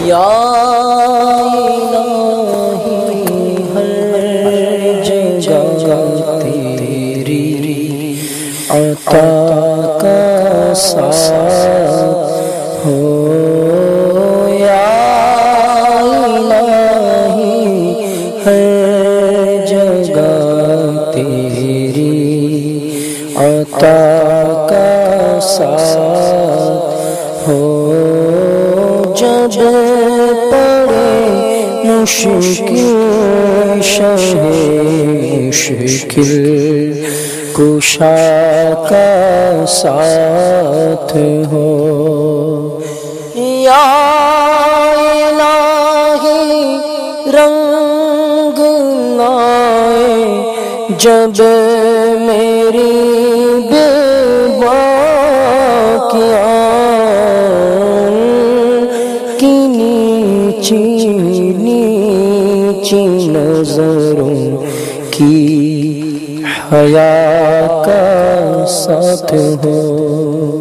یا الہی ہر جگہ تیری عطا کا ساتھ ہو، یا الہی ہر جگہ تیری عطا کا ساتھ ہو، جب پڑے مشکل شہ مشکل کشا کا ساتھ ہو، یا الہی رنگ لائے جب میری بے باکیاں کی نیچی نیچی نظروں کی حیا کا ساتھ ہو۔